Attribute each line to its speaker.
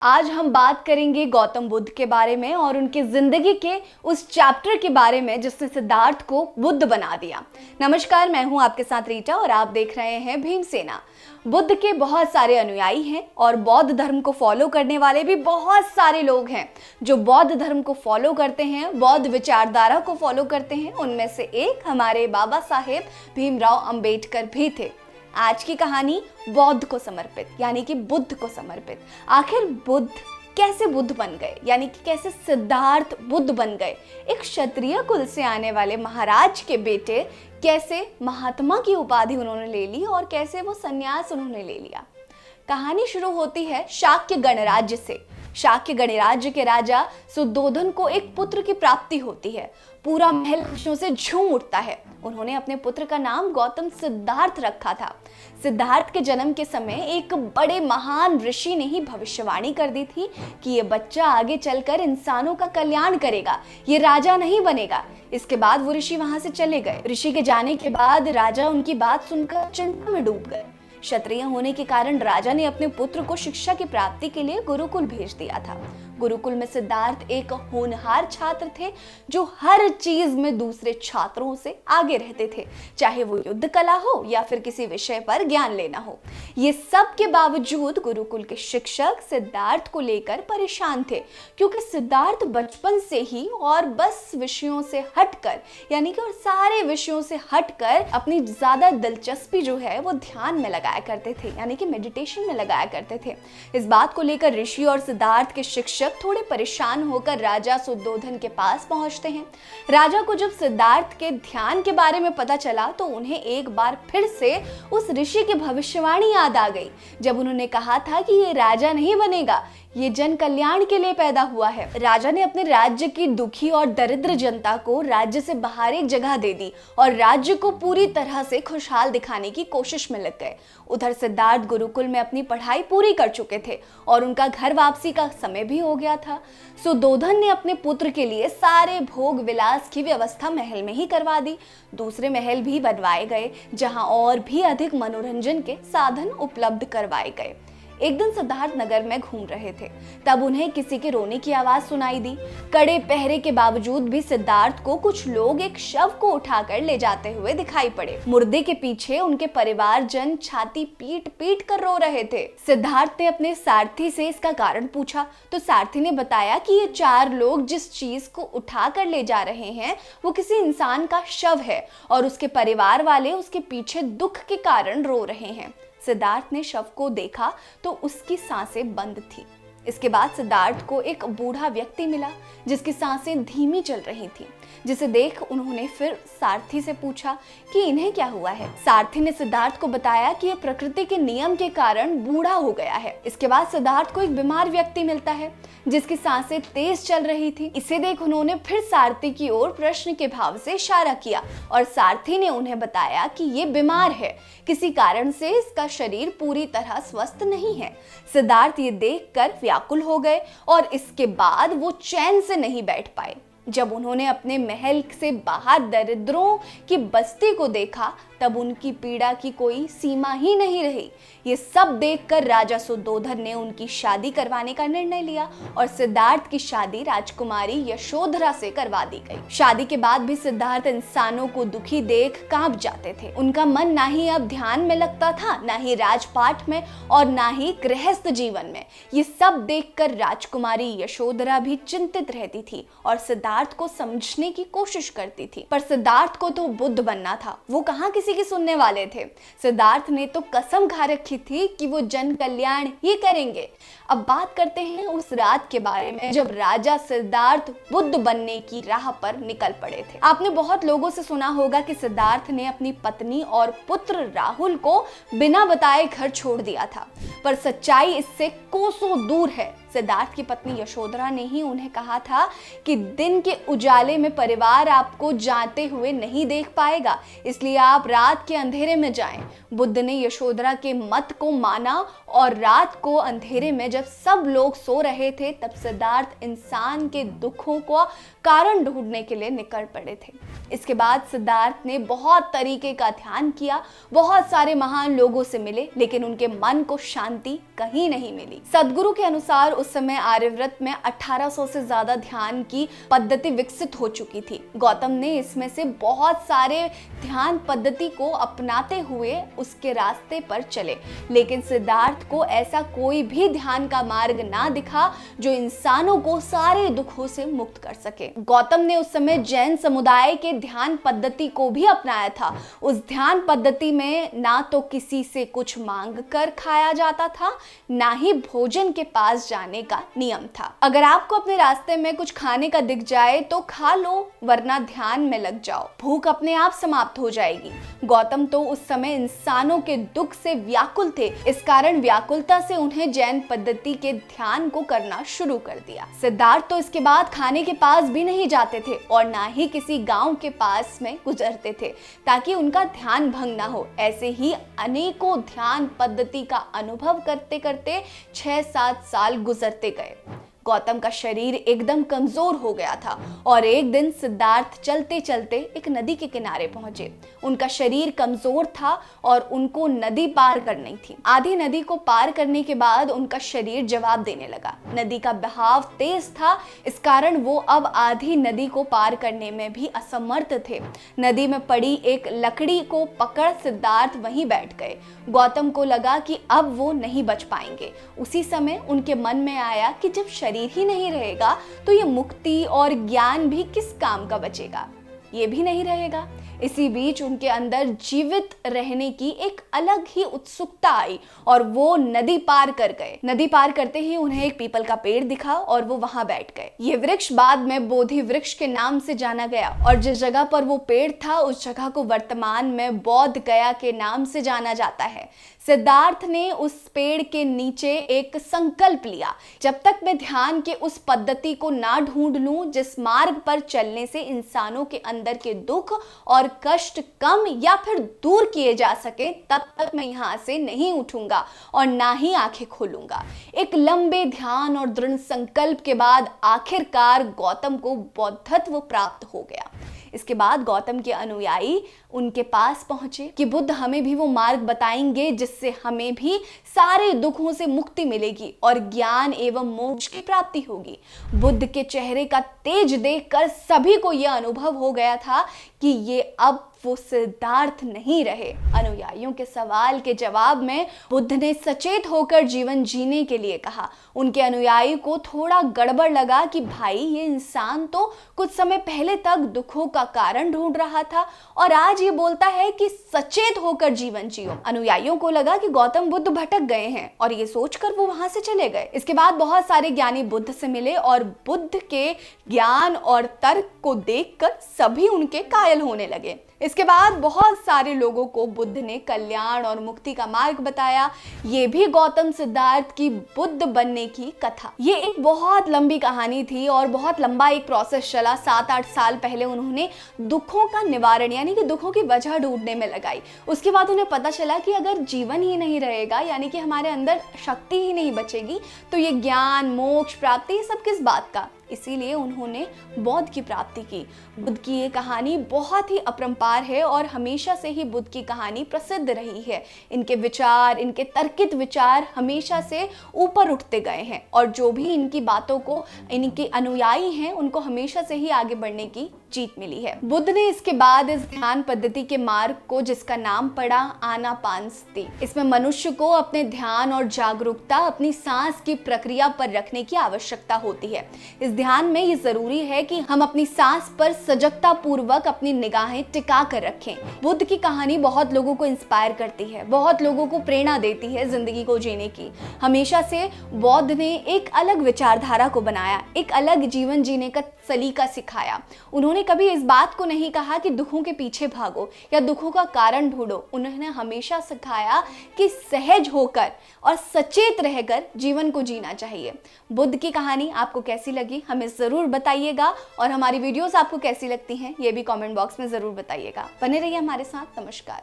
Speaker 1: आज हम बात करेंगे गौतम बुद्ध के बारे में और उनकी जिंदगी के उस चैप्टर के बारे में जिसने सिद्धार्थ को बुद्ध बना दिया। नमस्कार, मैं हूं आपके साथ रीटा और आप देख रहे हैं भीमसेना। बुद्ध के बहुत सारे अनुयायी हैं और बौद्ध धर्म को फॉलो करने वाले भी बहुत सारे लोग हैं जो बौद्ध धर्म को फॉलो करते हैं, बौद्ध विचारधारा को फॉलो करते हैं। उनमें से एक हमारे बाबा साहेब भीमराव अंबेडकर भी थे। आज की कहानी बौद्ध को समर्पित यानी कि बुद्ध को समर्पित। आखिर बुद्ध कैसे बुद्ध बन गए, यानी कि कैसे सिद्धार्थ बुद्ध बन गए। एक क्षत्रिय कुल से आने वाले महाराज के बेटे कैसे महात्मा की उपाधि उन्होंने ले ली और कैसे वो संन्यास उन्होंने ले लिया। कहानी शुरू होती है शाक्य गणराज्य से। शाक्य गणराज्य के राजा सुद्धोधन को एक पुत्र की प्राप्ति होती है। पूरा महल खुशियों से झूम उठता है। उन्होंने अपने पुत्र का नाम गौतम सिद्धार्थ रखा था। सिद्धार्थ के जन्म के समय एक बड़े महान ऋषि ने ही भविष्यवाणी कर दी थी कि ये बच्चा आगे चलकर इंसानों का कल्याण करेगा, ये राजा नहीं बनेगा। इसके बाद वो ऋषि वहां से चले गए। ऋषि के जाने के बाद राजा उनकी बात सुनकर चिंता में डूब गए। क्षत्रिय होने के कारण राजा ने अपने पुत्र को शिक्षा की प्राप्ति के लिए गुरुकुल भेज दिया था। गुरुकुल में सिद्धार्थ एक होनहार छात्र थे जो हर चीज में दूसरे छात्रों से आगे रहते थे, चाहे वो युद्ध कला हो या फिर किसी विषय पर ज्ञान लेना हो। ये सब के बावजूद गुरुकुल के शिक्षक सिद्धार्थ को लेकर परेशान थे, क्योंकि सिद्धार्थ बचपन से ही और बस विषयों से हटकर यानी कि और सारे विषयों से हटकर अपनी ज्यादा दिलचस्पी जो है वो ध्यान में लगाया करते थे, यानी कि मेडिटेशन में लगाया करते थे। इस बात को लेकर ऋषि और सिद्धार्थ के शिक्षक थोड़े परेशान होकर राजा सुद्धोधन के पास पहुंचते हैं। राजा को जब सिद्धार्थ के ध्यान के बारे में पता चला तो उन्हें एक बार फिर से उस ऋषि की भविष्यवाणी याद आ गई, जब उन्होंने कहा था कि ये राजा नहीं बनेगा, ये जन कल्याण के लिए पैदा हुआ है। राजा ने अपने राज्य की दुखी और दरिद्र जनता को राज्य से बाहर एक जगह दे दी और राज्य को पूरी तरह से खुशहाल दिखाने की कोशिश में लग गए। उधर सिद्धार्थ गुरुकुल में अपनी पढ़ाई पूरी कर चुके थे और उनका घर वापसी का समय भी हो गया था। सुद्धोधन ने अपने पुत्र के लिए सारे भोग विलास की व्यवस्था महल में ही करवा दी। दूसरे महल भी बनवाए गए जहां और भी अधिक मनोरंजन के साधन उपलब्ध करवाए गए। एक दिन सिद्धार्थ नगर में घूम रहे थे, तब उन्हें किसी के रोने की आवाज सुनाई दी। कड़े पहरे के बावजूद भी सिद्धार्थ को कुछ लोग एक शव को उठाकर ले जाते हुए दिखाई पड़े। मुर्दे के पीछे उनके परिवारजन छाती पीट पीट कर रो रहे थे। सिद्धार्थ ने अपने सारथी से इसका कारण पूछा तो सारथी ने बताया कि ये 4 लोग जिस चीज को उठा कर ले जा रहे हैं वो किसी इंसान का शव है और उसके परिवार वाले उसके पीछे दुख के कारण रो रहे हैं। सिद्धार्थ ने शव को देखा तो उसकी सांसें बंद थी। इसके बाद सिद्धार्थ को एक बूढ़ा व्यक्ति मिला जिसकी सांसें धीमी चल रही थी, जिसे देख उन्होंने फिर सारथी से पूछा कि इन्हें क्या हुआ है। सारथी ने सिद्धार्थ को बताया कि यह प्रकृति के नियम के कारण बूढ़ा हो गया है। इसके बाद सिद्धार्थ को एक बीमार व्यक्ति मिलता है जिसकी सांसें तेज चल रही थी। इसे देख उन्होंने फिर सारथी की ओर प्रश्न के भाव से इशारा किया और सारथी ने उन्हें बताया कि ये बीमार है, किसी कारण से इसका शरीर पूरी तरह स्वस्थ नहीं है। सिद्धार्थ ये देखकर व्याकुल हो गए और इसके बाद वो चैन से नहीं बैठ पाए। जब उन्होंने अपने महल से बाहर दरिद्रों की बस्ती को देखा तब उनकी पीड़ा की कोई सीमा ही नहीं रही। ये सब देखकर राजा सुद्धोधन ने उनकी शादी करवाने का निर्णय लिया और सिद्धार्थ की शादी राजकुमारी यशोधरा से करवा दी गई। शादी के बाद भी सिद्धार्थ इंसानों को दुखी देख कांप जाते थे। उनका मन ना ही अब ध्यान में लगता था, ना ही राजपाट में और ना ही गृहस्थ जीवन में। ये सब देखकर राजकुमारी यशोधरा भी चिंतित रहती थी और सिद्धार्थ को समझने की कोशिश करती थी, पर सिद्धार्थ को तो बुद्ध बनना था, वो कहाँ किसी की सुनने वाले थे। सिद्धार्थ ने तो कसम खा रखी थी कि वो जन कल्याण ही करेंगे। अब बात करते हैं उस रात के बारे में जब राजा सिद्धार्थ बुद्ध बनने की राह पर निकल पड़े थे। आपने बहुत लोगों से सुना होगा कि सिद्धार्थ ने अपनी पत्नी और पुत्र राहुल को बिना बताए घर छोड़ दिया था, पर सच्चाई इससे कोसों दूर है। सिद्धार्थ की पत्नी यशोधरा ने ही उन्हें कहा था कि दिन के उजाले में परिवार आपको जाते हुए नहीं देख पाएगा, इसलिए आप रात के अंधेरे में जाएं। बुद्ध ने यशोधरा के मत को माना और रात को अंधेरे में जब सब लोग सो रहे थे तब सिद्धार्थ इंसान के दुखों को कारण ढूंढने के लिए निकल पड़े थे। इसके बाद सिद्धार्थ ने बहुत तरीके का ध्यान किया, बहुत सारे महान लोगों से मिले, लेकिन उनके मन को शांति कहीं नहीं मिली। सद्गुरु के अनुसार उस समय आर्यव्रत में 1800 से ज्यादा ध्यान की पद्धति विकसित हो चुकी थी। गौतम ने इसमें से बहुत सारे ध्यान पद्धति को अपनाते हुए उसके रास्ते पर चले, लेकिन सिद्धार्थ को ऐसा कोई भी ध्यान का मार्ग ना दिखा जो इंसानों को सारे दुखों से मुक्त कर सके। गौतम ने उस समय जैन समुदाय के ध्यान पद्धति को भी अपनाया था। उस ध्यान पद्धति में ना तो किसी से कुछ मांग कर खाया जाता था, ना ही भोजन के पास जाने का नियम था। अगर आपको अपने रास्ते में कुछ खाने का दिख जाए तो खा लो, वरना ध्यान में लग जाओ, भूख अपने आप समाप्त हो जाएगी। गौतम तो उस समय इंसानों के दुख से व्याकुल थे, इस कारण व्याकुलता से उन्हें जैन पद्धति के ध्यान को करना शुरू कर दिया। सिद्धार्थ तो इसके बाद खाने के पास भी नहीं जाते थे और ना ही किसी गांव के पास में गुजरते थे ताकि उनका ध्यान भंग ना हो। ऐसे ही अनेकों ध्यान पद्धति का अनुभव करते करते 6-7 साल गुजरते गए। गौतम का शरीर एकदम कमजोर हो गया था और एक दिन सिद्धार्थ चलते चलते एक नदी के किनारे पहुंचे। उनका शरीर कमजोर था और उनको नदी पार करनी थी। आधी नदी को पार करने के बाद उनका शरीर जवाब देने लगा। नदी का बहाव तेज था, इस कारण वो अब आधी नदी को पार करने में भी असमर्थ थे। नदी में पड़ी एक लकड़ी को पकड़ सिद्धार्थ वहीं बैठ गए। गौतम को लगा कि अब वो नहीं बच पाएंगे। उसी समय उनके मन में आया कि जब शरीर ही नहीं रहेगा तो ये मुक्ति और ज्ञान भी किस काम का बचेगा, ये भी नहीं रहेगा। इसी बीच उनके अंदर जीवित रहने की एक अलग ही उत्सुकता आई और वो नदी पार कर गए। नदी पार करते ही उन्हें एक पीपल का पेड़ दिखा और वो वहां बैठ गए। ये वृक्ष बाद में बोधि वृक्ष के नाम से जाना गया और जिस जगह पर वो पेड़ था उस जगह को वर्तमान में बोध गया के नाम से जाना जाता है। सिद्धार्थ ने उस पेड़ के नीचे एक संकल्प लिया, जब तक मैं ध्यान के उस पद्धति को ना ढूंढ लूं जिस मार्ग पर चलने से इंसानों के अंदर के दुख और कष्ट कम या फिर दूर किए जा सके, तब तक मैं यहाँ से नहीं उठूंगा और ना ही आंखें खोलूंगा। एक लंबे ध्यान और दृढ़ संकल्प के बाद आखिरकार गौतम को बौद्धत्व प्राप्त हो गया। इसके बाद गौतम के अनुयायी उनके पास पहुंचे कि बुद्ध हमें भी वो मार्ग बताएंगे जिससे हमें भी सारे दुखों से मुक्ति मिलेगी और ज्ञान एवं मोक्ष की प्राप्ति होगी। बुद्ध के चेहरे का तेज देखकर सभी को यह अनुभव हो गया था कि ये अब वो सिद्धार्थ नहीं रहे। अनुयायियों के सवाल के जवाब में बुद्ध ने सचेत होकर जीवन जीने के लिए कहा। उनके अनुयायी को थोड़ा गड़बड़ लगा कि भाई ये इंसान तो कुछ समय पहले तक दुखों का कारण ढूंढ रहा था और आज ये बोलता है कि सचेत होकर जीवन जियो। अनुयायियों को लगा कि गौतम बुद्ध भटक गए हैं और ये सोचकर वो वहां से चले गए। इसके बाद बहुत सारे ज्ञानी बुद्ध से मिले और बुद्ध के ज्ञान और तर्क को देखकर सभी उनके कायल होने लगे। इसके बाद बहुत सारे लोगों को बुद्ध ने कल्याण और मुक्ति का मार्ग बताया। ये भी गौतम सिद्धार्थ की बुद्ध बनने की कथा। ये एक बहुत लंबी कहानी थी और बहुत लंबा एक प्रोसेस चला। 7-8 साल पहले उन्होंने दुखों का निवारण यानी कि दुखों की वजह ढूंढने में लगाई। उसके बाद उन्हें पता चला कि अगर जीवन ही नहीं रहेगा यानी कि हमारे अंदर शक्ति ही नहीं बचेगी तो ये ज्ञान मोक्ष प्राप्ति ये सब किस बात का। इसीलिए उन्होंने बौद्ध की प्राप्ति की। बुद्ध की ये कहानी बहुत ही अपरंपार है और हमेशा से ही बुद्ध की कहानी प्रसिद्ध रही है। इनके विचार, इनके तर्कित विचार हमेशा से ऊपर उठते गए हैं और जो भी इनकी बातों को इनके अनुयायी हैं उनको हमेशा से ही आगे बढ़ने की जीत मिली है। बुद्ध ने इसके बाद इस ध्यान पद्धति के मार्ग को जिसका नाम पड़ा आनापानसति, इसमें मनुष्य को अपने ध्यान और जागरूकता अपनी सांस की प्रक्रिया पर रखने की आवश्यकता होती है। इस ध्यान में ये जरूरी है कि हम अपनी सांस पर सजगता पूर्वक अपनी निगाहें टिका कर रखें। बुद्ध की कहानी बहुत लोगों को इंस्पायर करती है, बहुत लोगों को प्रेरणा देती है जिंदगी को जीने की। हमेशा से बौद्ध ने एक अलग विचारधारा को बनाया, एक अलग जीवन जीने का सलीका सिखाया। उन्होंने कभी इस बात को नहीं कहा कि दुखों के पीछे भागो या दुखों का कारण ढूंढो। उन्होंने हमेशा सिखाया कि सहज होकर और सचेत रहकर जीवन को जीना चाहिए। बुद्ध की कहानी आपको कैसी लगी हमें जरूर बताइएगा और हमारी वीडियोस आपको कैसी लगती हैं ये भी कमेंट बॉक्स में जरूर बताइएगा। बने रहिए हमारे साथ। नमस्कार।